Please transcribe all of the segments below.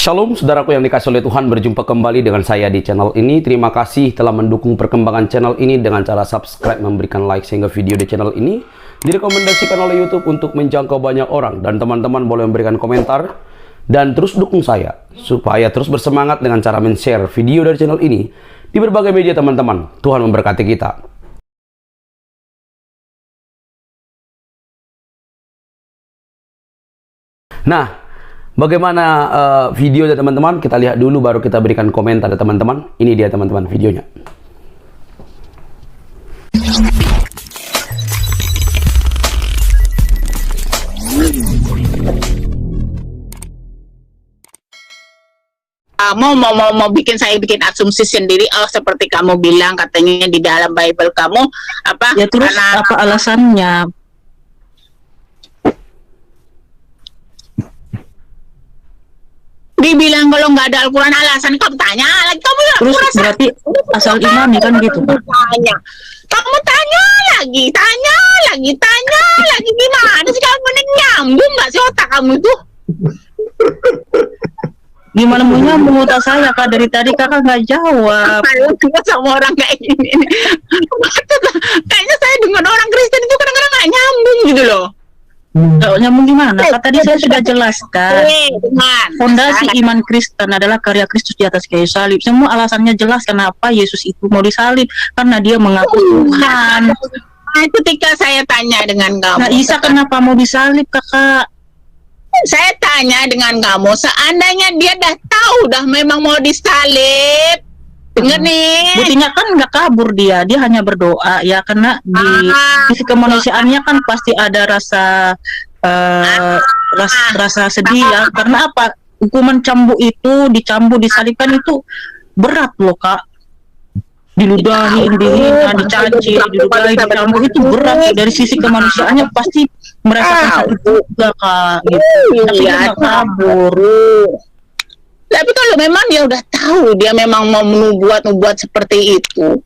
Shalom, saudaraku yang dikasihi oleh Tuhan, berjumpa kembali dengan saya di channel ini. Terima kasih telah mendukung perkembangan channel ini dengan cara subscribe, memberikan like sehingga video di channel ini direkomendasikan oleh YouTube untuk menjangkau banyak orang. Dan teman-teman boleh memberikan komentar dan terus dukung saya supaya terus bersemangat dengan cara men-share video dari channel ini di berbagai media teman-teman. Tuhan memberkati kita. Nah, bagaimana videonya teman-teman? Kita lihat dulu baru kita berikan komentar ya teman-teman. Ini dia teman-teman videonya. Mau bikin saya bikin asumsi sendiri. Oh, seperti kamu bilang katanya di dalam Bible kamu apa? Ya terus karena, apa alasannya? dibilang kalau nggak ada Al-Quran alasan, kamu tanya lagi, kamu Terus berarti asal iman kan gitu Pak? Kamu tanya lagi gimana sih kamu, nyambung nggak sih otak kamu itu? Gimana mau nyambung otak saya Kak, dari tadi Kakak nggak jawab. Saya sama orang kayak gini, kayaknya saya dengan orang Kristen itu kadang-kadang nggak nyambung gitu loh. Kalau nyambung gimana? Kak, tadi saya sudah jelaskan. Fondasi iman Kristen adalah karya Kristus di atas kayu salib. Semua alasannya jelas kenapa Yesus itu mau disalib, karena dia mengaku Tuhan. Nah, ketika saya tanya dengan kamu, Nah, Isa kenapa mau disalib Kakak? saya tanya dengan kamu, seandainya dia dah tahu dah memang mau disalib, denger nih, Buktinya kan nggak kabur dia hanya berdoa ya, karena di sisi kemanusiaannya kan pasti ada rasa rasa sedih ya. Karena apa? Hukuman cambuk itu, dicambuk, disalibkan itu berat loh Kak. Diludahi, dihina, dicaci, diludahi, dicambuk itu berat. Dari sisi kemanusiaannya pasti merasakan sakit juga Kak. Gitu. Tapi dia nggak kabur. Tapi kalau memang dia udah tahu dia memang mau nubuat seperti itu,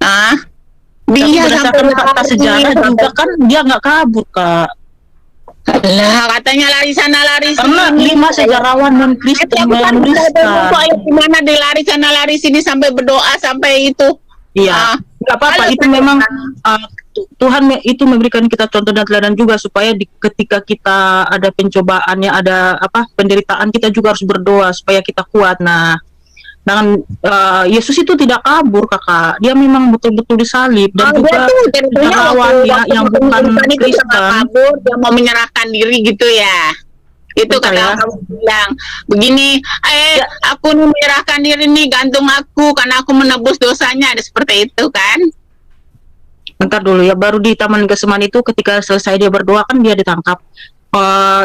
Tapi dia berdasarkan fakta sejarah juga kan dia nggak kabur Kak. lah katanya lari sana lari Karena sini. 5 sejarawan non Kristen menuliskan. Gimana dia lari sana lari sini sampai berdoa sampai itu. Iya, nggak apa-apa. Itu memang Tuhan itu memberikan kita contoh dan teladan juga supaya ketika kita ada pencobaannya, ada penderitaan, kita juga harus berdoa supaya kita kuat. Nah, dengan Yesus itu tidak kabur Kakak, dia memang betul-betul disalib. Dan juga sejarawan ya yang bukan Kristen, kabur, dia mau menyerahkan diri gitu ya. Itu betul, kata ya? kamu bilang begini, aku menyerahkan diri nih, gantung aku karena aku menebus dosanya, ada seperti itu kan? Bentar dulu ya, baru di Taman Getsemani itu ketika selesai dia berdoa kan dia ditangkap.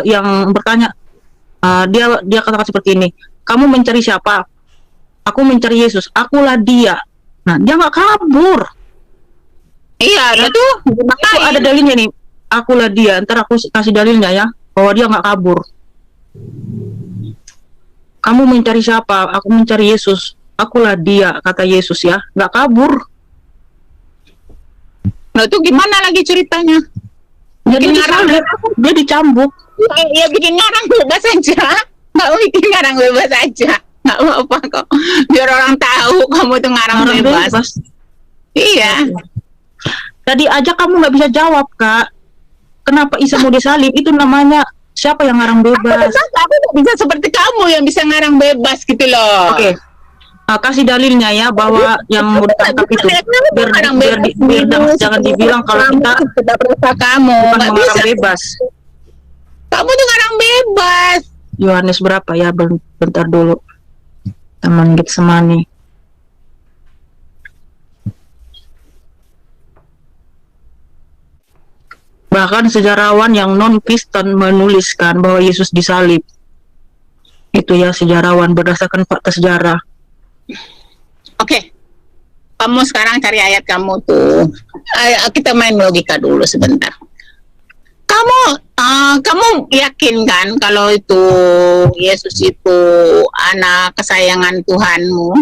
Yang bertanya, dia katakan seperti ini, kamu mencari siapa? Aku mencari Yesus, akulah dia. Nah, dia nggak kabur. Iya, Ya, itu ada dalilnya nih, akulah dia. Ntar aku kasih dalilnya ya, bahwa dia nggak kabur. Kamu mencari siapa? Aku mencari Yesus, akulah dia, kata Yesus ya, nggak kabur. Nah itu gimana lagi ceritanya? Jadi dia dicambuk. Ya bikin ngarang bebas aja. Nggak bikin ngarang bebas aja. Nggak apa-apa kok. Biar orang tahu kamu tuh ngarang bebas. Iya. Tadi aja kamu nggak bisa jawab Kak. Kenapa Isa mau disalib? Itu namanya siapa yang ngarang bebas? Aku nggak bisa seperti kamu yang bisa ngarang bebas gitu loh. Oke. Kasih dalilnya ya bahwa yang mau ditangkap itu biar jangan dibilang kalau kita kamu bukan nggak mengarang bisa. bebas. Kamu tuh ngarang bebas. Yohanes berapa ya? Bentar dulu. Taman Getsemani. Bahkan sejarawan yang non Kristen menuliskan bahwa Yesus disalib. Itu ya sejarawan berdasarkan fakta sejarah. Oke. Kamu sekarang cari ayat kamu tuh. Kita main logika dulu sebentar. Kamu yakin kan kalau itu Yesus itu anak kesayangan Tuhanmu?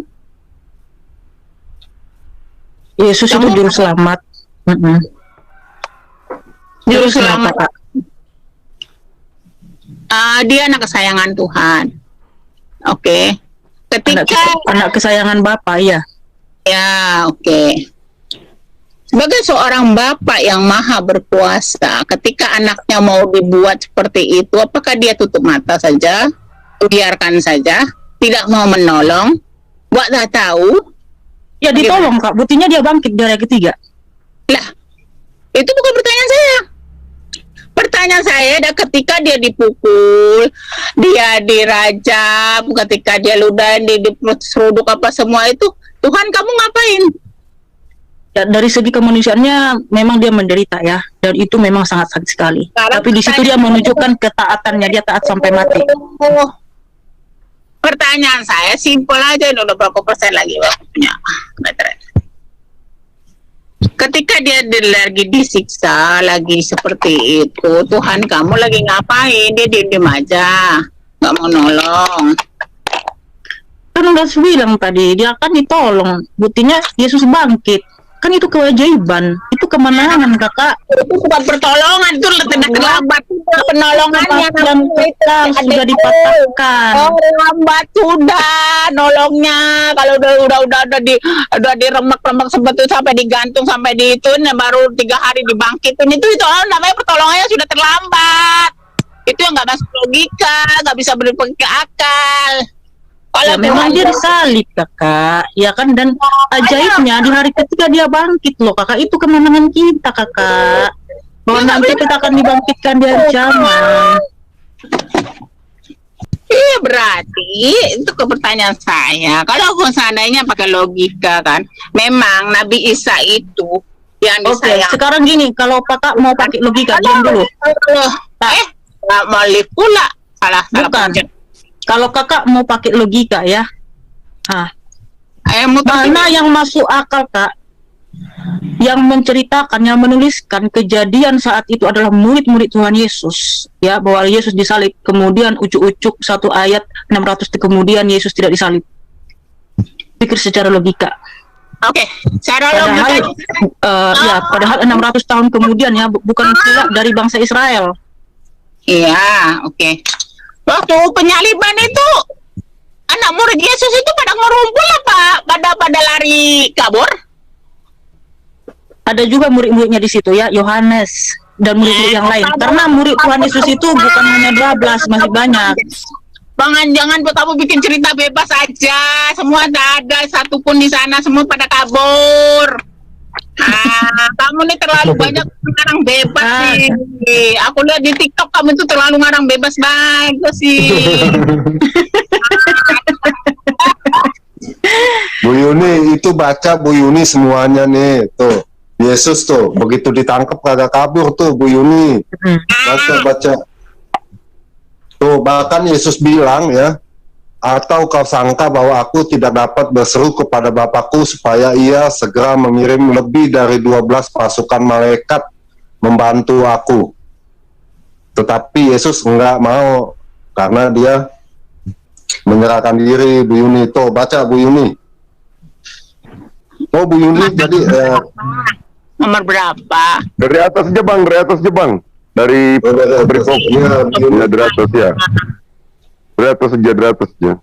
Yesus itu juru selamat. Juru selamat. Dia anak kesayangan Tuhan. Oke. Ketika anak kesayangan Bapak, ya. ya, oke. Sebagai seorang bapak yang maha berkuasa, ketika anaknya mau dibuat seperti itu, apakah dia tutup mata saja, biarkan saja, tidak mau menolong, buat dah tahu? Ya ditolong Kak, buktinya dia bangkit dari yang ketiga. Lah, itu bukan pertanyaan saya. Pertanyaan saya ada ketika dia dipukul, dia dirajam, ketika dia ludahin, diseruduk apa semua itu, Tuhan kamu ngapain? Ya, dari segi kemanusiaannya memang dia menderita ya, dan itu memang sangat sakit sekali. Sekarang tapi di situ dia menunjukkan ketaatannya, dia taat sampai mati. Pertanyaan saya simpel aja, udah berapa persen lagi waktunya? Baterai. Ketika dia lagi disiksa, lagi seperti itu, Tuhan kamu lagi ngapain? Dia diem aja, nggak mau nolong. Kan udah bilang tadi, dia kan ditolong. Buktinya Yesus bangkit. Kan itu keajaiban, itu kemenangan Kakak. Itu bukan pertolongan, itu tidak terlambat. Penolongannya yang kita sudah dipatahkan. Oh, lambat sudah nolongnya. Kalau udah diremek-remek seperti itu sampai digantung sampai di itu, baru 3 hari dibangkitin itu namanya pertolongannya sudah terlambat. Itu yang nggak masuk logika, nggak bisa berpikir akal. Ya, memang dia disalib Kakak, ya kan, dan ajaibnya di hari ketiga dia bangkit loh Kakak, itu kemenangan kita Kakak, bahwa nanti kita akan dibangkitkan di hari kiamat. Iya, berarti itu ke pertanyaan saya, kalau seandainya pakai logika kan, memang Nabi Isa itu yang disayang. Sekarang gini, kalau Kakak mau pakai logika, diam dulu. Nggak mau lift pula, salah Bukan. Kalau Kakak mau pakai logika ya, mana yang masuk akal Kak? Yang menceritakan, yang menuliskan kejadian saat itu adalah murid-murid Tuhan Yesus, ya, bahwa Yesus disalib. Kemudian ucuk-ucuk 1 ayat 600 kemudian Yesus tidak disalib. Pikir secara logika. Oke, secara logika. Padahal 600 tahun kemudian ya, bukan pula dari bangsa Israel. Iya, oke. Waktu penyaliban itu anak murid Yesus itu pada ngumpul apa? Pada lari kabur? Ada juga murid-muridnya di situ ya, Yohanes dan murid-murid yang lain. Karena murid Tuhan Yesus itu bukan hanya 12, masih banyak. Jangan kamu bikin cerita bebas aja. Semua tak ada satupun di sana, semua pada kabur. Kamu nih terlalu banyak ngarang bebas sih. Aku lihat di TikTok kamu itu terlalu ngarang bebas banget sih. Bu Yuni itu baca, Bu Yuni semuanya nih tuh. Yesus tuh begitu ditangkap kagak kabur tuh Bu Yuni. Baca. Tuh bahkan Yesus bilang ya, atau kau sangka bahwa aku tidak dapat berseru kepada Bapakku supaya ia segera mengirim lebih dari 12 pasukan malaikat membantu aku. Tetapi Yesus enggak mau, karena dia menyerahkan diri. Bu Yuni, tuh baca Bu Yuni. Oh Bu Yuni, jadi nomor berapa? Dari atas aja Bang, dari atas aja Bang. Dari berikut ya, dari atas ya. Dari atas aja.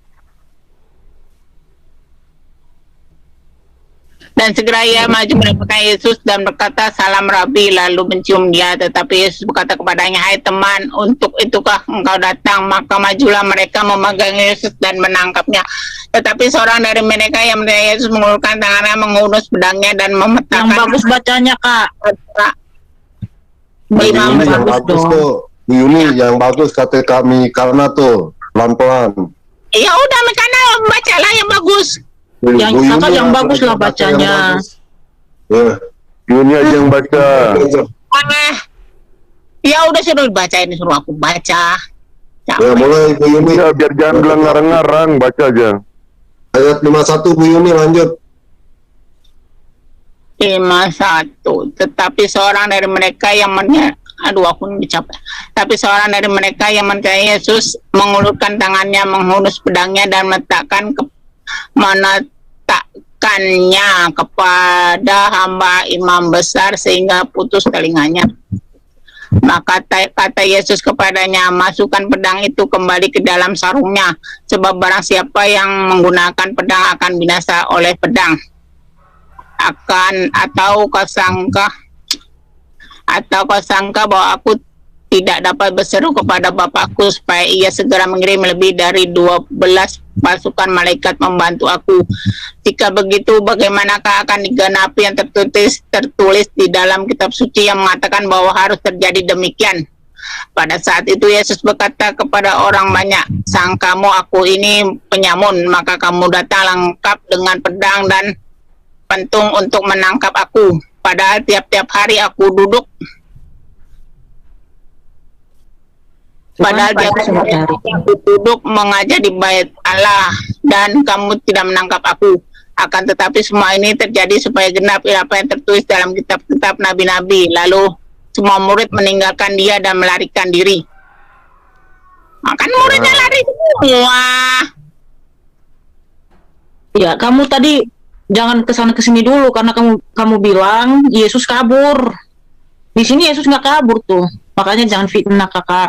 Dan segera ia maju mendapatkan Yesus dan berkata, "Salam Rabi," lalu mencium dia. Tetapi Yesus berkata kepadanya, "Hai teman, untuk itukah engkau datang?" Maka majulah mereka memegang Yesus dan menangkapnya. Tetapi seorang dari mereka yang melihat Yesus mengulurkan tangannya, menghunus pedangnya dan memetakan. Yang bagus bacanya Kak. yang bagus tuh Bu Yuni, yang bagus kata kami, karena tuh pelan-pelan. Ya udah, karena bacalah yang bagus. Yang Kakak yang bagus lah bacanya. Ya. Yuni aja yang baca. Ya udah, suruh baca, ini suruh aku baca. Ya mulai Bu Yuni. Ya biar jangan bilang ngarang-ngarang, baca aja. Ayat 51 Bu Yuni, lanjut. 51. Tetapi seorang dari mereka yang Tapi seorang dari mereka yang mencari Yesus mengulurkan tangannya, menghunus pedangnya dan menetapkannya kepada hamba imam besar sehingga putus telinganya. Maka kata Yesus kepadanya, masukkan pedang itu kembali ke dalam sarungnya, sebab barang siapa yang menggunakan pedang akan binasa oleh pedang. Atau kau sangka bahwa aku tidak dapat berseru kepada Bapakku supaya ia segera mengirim lebih dari 12 pasukan malaikat membantu aku. Jika begitu, bagaimanakah akan digenapi yang tertulis di dalam kitab suci yang mengatakan bahwa harus terjadi demikian? Pada saat itu Yesus berkata kepada orang banyak, sangkamu aku ini penyamun, maka kamu datang lengkap dengan pedang dan pentung untuk menangkap aku. Padahal tiap-tiap hari aku duduk mengajar di bait Allah dan kamu tidak menangkap aku. Akan tetapi semua ini terjadi supaya genap apa yang tertulis dalam kitab-kitab nabi-nabi. Lalu semua murid meninggalkan dia dan melarikan diri. Makan muridnya lari semua. Ya, kamu tadi jangan kesana kesini dulu karena kamu bilang Yesus kabur. Di sini Yesus nggak kabur tuh, makanya jangan fitnah kakak.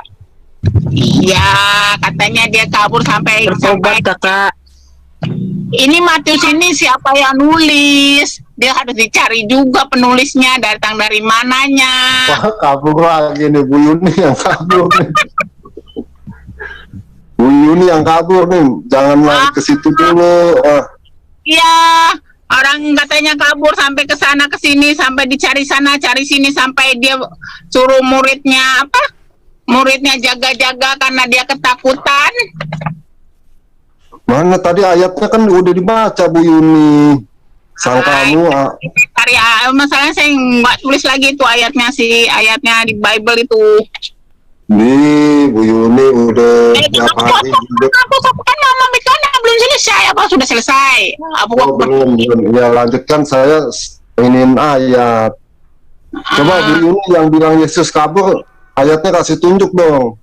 Iya, katanya dia kabur sampai Bertobat kakak. Ini Matius ini siapa yang nulis? Dia harus dicari juga penulisnya, datang dari mananya. Wah, kabur lagi nih Bu Yuni yang kabur nih. Bu Yuni yang kabur nih, jangan lari ke situ dulu. Iya, orang katanya kabur sampai ke sana ke sini, sampai dicari sana cari sini, sampai dia suruh muridnya muridnya jaga-jaga karena dia ketakutan. Mana tadi ayatnya kan udah dibaca Bu Yuni. Sangkamu Masalahnya saya nggak tulis lagi itu ayatnya di Bible itu. Nih Bu Yuni udah tiap hari Kan Mama Mikana belum selesai. Apa sudah selesai? belum. Ya lanjutkan, saya ingin ayat. Coba Bu Yuni yang bilang Yesus kabur, ayatnya kasih tunjuk dong.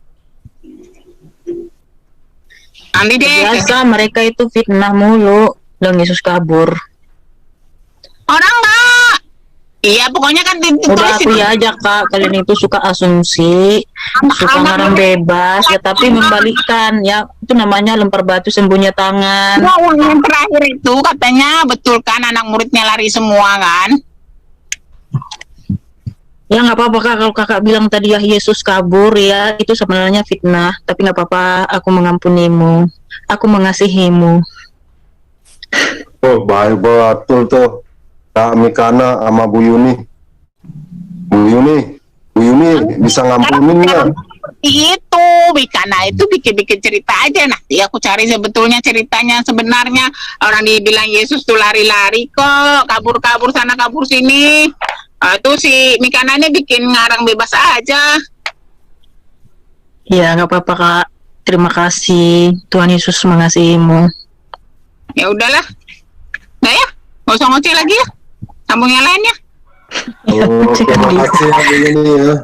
Nanti deh. Biasa mereka itu fitnah mulu dan Yesus kabur. Orang nggak. Iya, pokoknya kan Udah aku ya aja kak, kalian itu suka asumsi, suka ngarang bebas ya, tapi membalikkan ya, itu namanya lempar batu sembunyi tangan. Nah, yang terakhir itu katanya betul kan anak muridnya lari semua kan? Ya nggak apa-apa kak, kalau kakak bilang tadi ya Yesus kabur ya, itu sebenarnya fitnah, tapi nggak apa-apa, aku mengampunimu, aku mengasihimu. Oh baik betul tuh Kak Mikana sama Bu Yuni. Bu Yuni bisa ngampunin nggak? Itu Mikana itu bikin cerita aja, nanti aku cari sebetulnya ceritanya sebenarnya. Orang dibilang Yesus tuh lari-lari kok, kabur-kabur sana kabur sini. Itu si Mikana ini bikin ngarang bebas aja. Ya nggak apa-apa kak, terima kasih, Tuhan Yesus mengasihimu. Ya udahlah, nah ya, nggak usah ngoceh lagi ya, sambung yang lainnya. Oh, terima kasih ya Bu Yuni ya.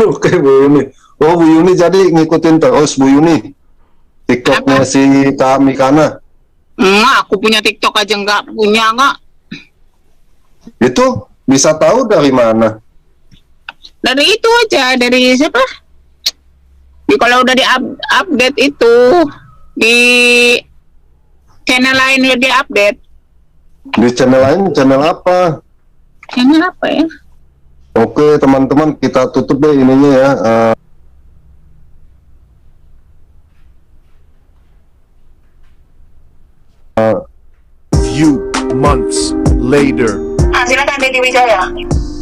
Oke Bu Yuni. Oh Bu Yuni jadi ngikutin terus Bu Yuni TikToknya si Kak Mikana. Aku punya TikTok aja nggak punya nggak. Itu bisa tahu dari mana? Dari itu aja, dari siapa? Kalau udah update itu di channel lain udah di update. Di channel lain, channel apa? Channel apa ya? Oke teman-teman, kita tutup deh ininya ya. Few months later. Silakan Deddy Wijaya.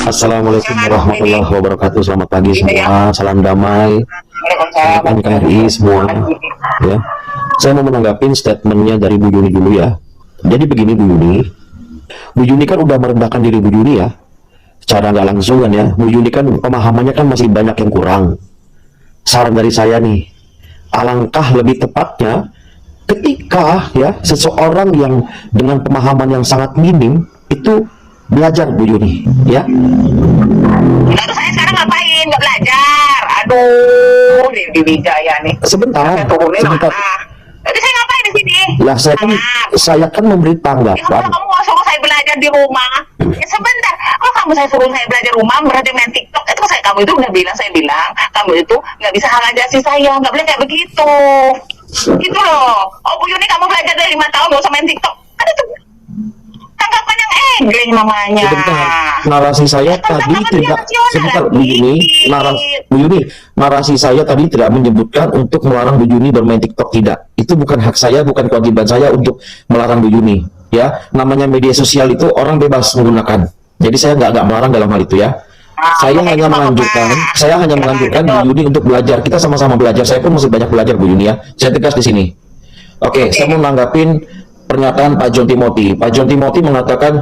Assalamualaikum warahmatullahi wabarakatuh. Selamat pagi semua. Salam damai. Salam NKRI semua. Ya. Saya mau menanggapi statementnya dari Bu Yuni dulu ya. Jadi begini Bu Yuni. Bu Yuni kan udah merendahkan diri Bu Yuni ya. Secara nggak langsung kan ya. Bu Yuni kan pemahamannya kan masih banyak yang kurang. Saran dari saya nih, alangkah lebih tepatnya ketika ya seseorang yang dengan pemahaman yang sangat minim itu belajar Bu Yuni ya. Lalu saya sekarang ngapain? Nggak belajar. Aduh, Deddy Wijaya nih. Sebentar. Jadi saya ngapain di sini? Lah saya kan memberi Ya, kalau tanggapan. kamu mau suruh saya belajar di rumah, ya sebentar. Kalau saya suruh saya belajar rumah, berarti main TikTok, itu kamu itu udah bilang, saya bilang, kamu itu nggak bisa ngajasi saya, nggak boleh kayak begitu. Gitu loh. Oh Bu Yuni, kamu belajar dari 5 tahun, nggak usah main TikTok. Kan itu tanggapan yang egling namanya. Sebentar, narasi saya tadi tidak, sebentar Bu Yuni, Bu Yuni, narasi saya tadi tidak menyebutkan untuk melarang Bu Yuni bermain TikTok, tidak. Itu bukan hak saya, bukan kewajiban saya untuk melarang Bu Yuni. Ya, namanya media sosial itu orang bebas menggunakan. Jadi saya nggak melarang dalam hal itu ya. Saya hanya menganjurkan Bu Yuni untuk belajar. Kita sama-sama belajar. Saya pun masih banyak belajar Bu Yuni ya. Saya tegas di sini. Oke, saya mau nanggapin pernyataan Pak John Timothy. Pak John Timothy mengatakan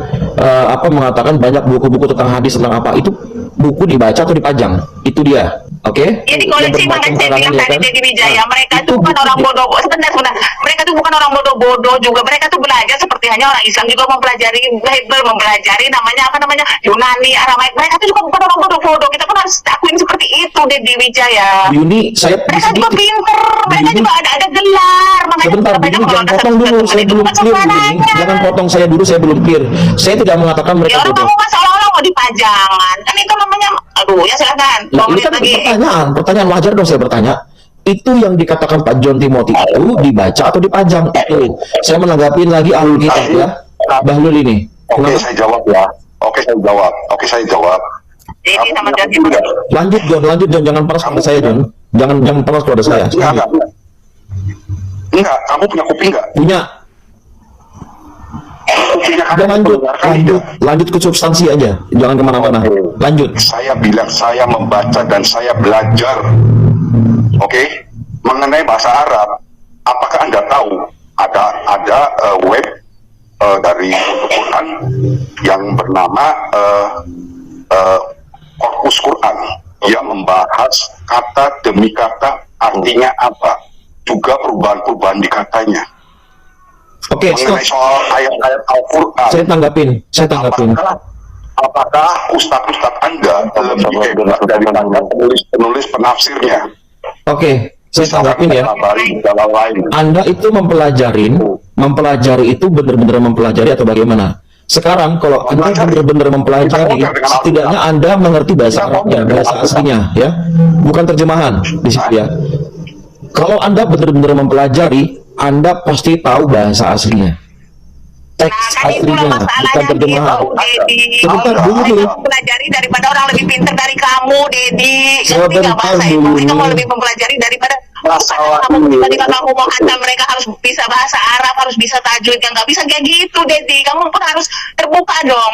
mengatakan banyak buku-buku tentang hadis tentang apa. Itu buku dibaca atau dipajang? Itu dia. Oke. Ya di koleksi, makanya saya bilang tadi Deddy Wijaya, mereka itu bukan orang bodoh. Sebentar. Mereka itu bukan orang bodoh-bodoh juga. Mereka tuh belajar seperti hanya orang Islam juga mempelajari Bible, mempelajari namanya Yunani, Aramaik. Mereka itu juga bukan orang bodoh-bodoh. Kita pun harus akuin seperti itu, Deddy Wijaya. Yuni, saya mereka juga pinter. Mereka juga ada gelar. Makanya sebentar, jangan potong dulu. Saya belum clear ini. Jangan potong saya dulu. Saya belum clear. Saya tidak mengatakan mereka bodoh. Kamu seolah-olah mau dipajangan. Kan itu namanya, aduh ya silakan. Nah, ini kan pertanyaan wajar dong saya bertanya. Itu yang dikatakan Pak John Timothy itu dibaca atau dipajang? Itu saya menanggapi lagi ahlul kitab ya. Bahlul ini. Oke, saya jawab ya. Oke, saya jawab. Jadi sama John Timothy. Lanjut John, jangan panas kepada saya John. Jangan panas kepada saya. Enggak, kamu punya kuping enggak? Punya. Kupingnya Udah lanjut ke substansi aja, jangan kemana-mana. Lanjut. Saya bilang saya membaca dan saya belajar, oke, mengenai bahasa Arab. Apakah Anda tahu ada web dari Quran yang bernama Korpus Quran yang membahas kata demi kata artinya apa, juga perubahan-perubahan di katanya. Oke, mengenai soal ayat-ayat Al-Quran. Saya tanggapin. Apakah ustadz Anda lebih hebat daripada penulis penafsirnya? Oke, saya tanggapin ya. Anda itu mempelajari itu benar-benar mempelajari atau bagaimana? Sekarang kalau Anda benar-benar mempelajari, setidaknya Anda mengerti bahasa Arabnya, bahasa aslinya ya, bukan terjemahan di situ ya. Kalau Anda benar-benar mempelajari, Anda pasti tahu bahasa aslinya, teks aslinya, bukan terjemahan. Sebentar dulu. Mempelajari daripada orang lebih pintar dari kamu, Dedi. Sebentar dulu. Kamu lebih mempelajari daripada kamu. Tiba-tiba kamu mau hantar mereka harus bisa bahasa Arab, harus bisa tajwid, yang nggak bisa kayak gitu, Dedi. Kamu pun harus terbuka dong.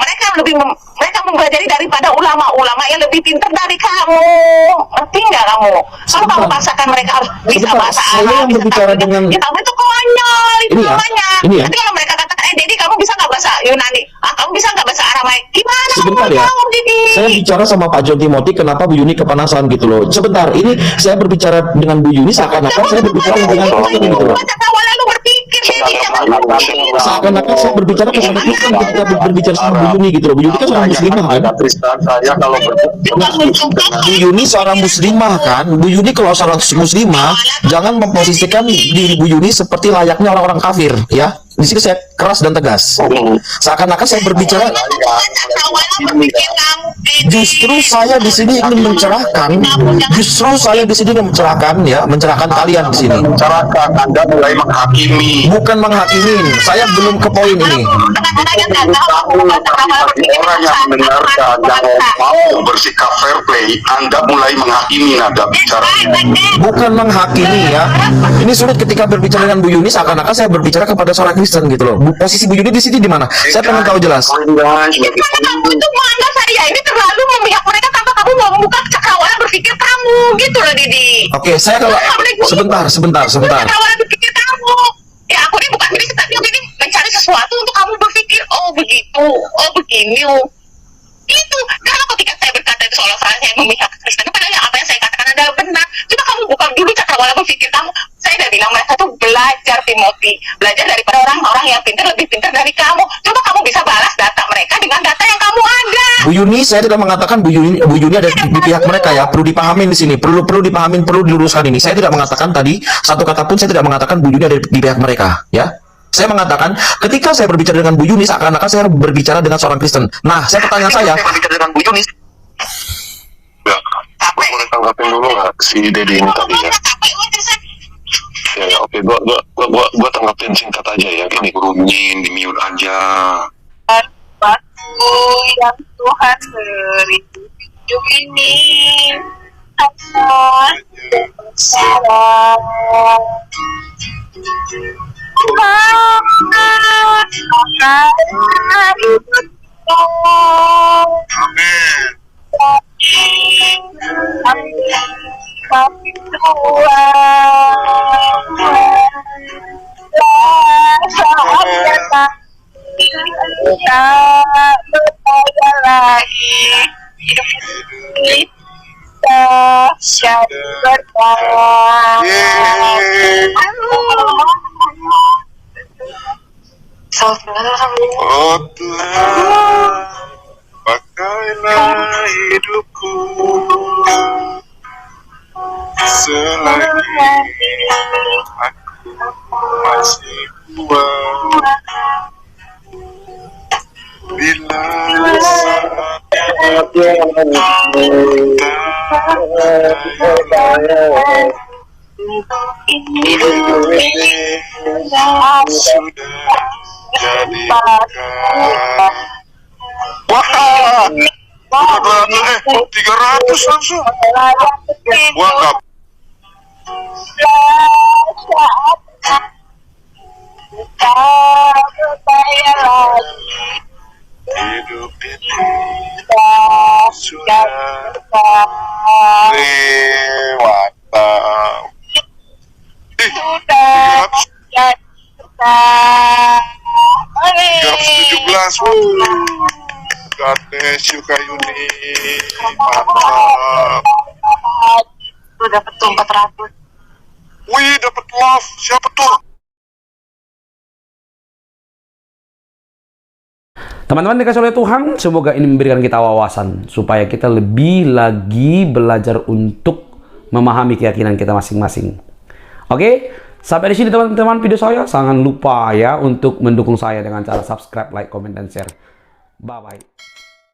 Mereka mempelajari daripada ulama-ulama yang lebih pintar dari kamu. Ngerti nggak kamu? Kalau kamu paksakan mereka harus bisa bahasa Arab, bisa tajwid, ya kamu itu konyol, itu namanya. Nanti kalau mereka katakan, Dedi kamu bisa nggak bahasa Yunani? Kamu bisa nggak bahasa Aramaik? Gimana sebentar kamu ya. jawab, Dedi? Saya bicara sama Pak John Timothy, kenapa Bu Yuni kepanasan gitu loh. Sebentar, ini saya berbicara dengan Bu Yuni seakan-akan saya berbicara dengan Kristen gitu loh. Seakan-akan saya berbicara kepada Kristen ketika berbicara sama Bu Yuni gitu loh. Bu Yuni kan seorang muslimah kan? Bu Yuni seorang muslimah kan? Bu Yuni kalau seorang muslimah, jangan memposisikan diri Bu Yuni seperti layaknya orang-orang kafir ya. Di sini saya keras dan tegas. Seakan-akan saya berbicara. Justru saya di sini ingin mencerahkan. Justru saya di sini ingin mencerahkan ya, mencerahkan kalian di sini. Mencerahkan, Anda mulai menghakimi. Bukan menghakimin. Saya belum ke poin ini. Orang yang mendengarkan yang mau bersikap fair play, Anda mulai menghakimi nada bicara. Bukan menghakimi ya. Ini sulit ketika berbicara dengan Bu Yuni, seakan-akan saya berbicara kepada seorang Kristen gitu loh. Posisi Bu Yuni di sini di mana? Saya pengen tahu jelas. Kamu itu menganggap saya ini terlalu memihak mereka tanpa kamu mau membuka cakrawala berpikir kamu gitu loh, Didi. Oke, saya kalau sebentar. Cakrawala berpikir kamu. Ya aku ini bukan Kristen, tapi aku ini mencari sesuatu untuk kamu berpikir. Oh begitu, oh begini. Itu kalau ketika saya berkata itu seolah saya memihak Kristen, padahal apa yang saya katakan adalah benar. Coba kamu buka dulu cakrawala berpikir kamu. Saya udah bilang mereka tuh belajar, Timothy, belajar daripada orang-orang yang pintar, lebih pintar dari kamu. Coba kamu bisa balas data mereka dengan data yang kamu ada. Bu Yuni, saya tidak mengatakan Bu Yuni ada di pihak mereka ya. Perlu dipahamin di sini. Perlu diluruskan ini. Saya tidak mengatakan tadi satu kata pun saya tidak mengatakan Bu Yuni ada di pihak mereka ya. Saya mengatakan ketika saya berbicara dengan Bu Yuni seakan-akan saya berbicara dengan seorang Kristen. Nah, pertanyaan saya berbicara dengan Bu Yuni. Ya, boleh tanggapin dulu nggak si Dedi ini tadi ya? Ya, oke, gua tanggapin singkat aja ya. Gini, runyin di mute aja. Waktu yang Tuhan beri hidup ini hanya sekarang. Tak beraya lagi kita jadi bertahan. Oh Tuhan, pakailah hidupku selagi aku masih kuat. Bila saat hidup ini sudah jadi dekat. Wah, 300 langsung. Wah, hidup ini sudah lewat. 317. God bless you Kak Yuni. Mantap. Lu dapet tuh 400. Wih, dapet love. Siapa tuh? Teman-teman dikasih oleh Tuhan, semoga ini memberikan kita wawasan supaya kita lebih lagi belajar untuk memahami keyakinan kita masing-masing. Oke, sampai di sini teman-teman video saya. Jangan lupa ya untuk mendukung saya dengan cara subscribe, like, comment, dan share. Bye-bye.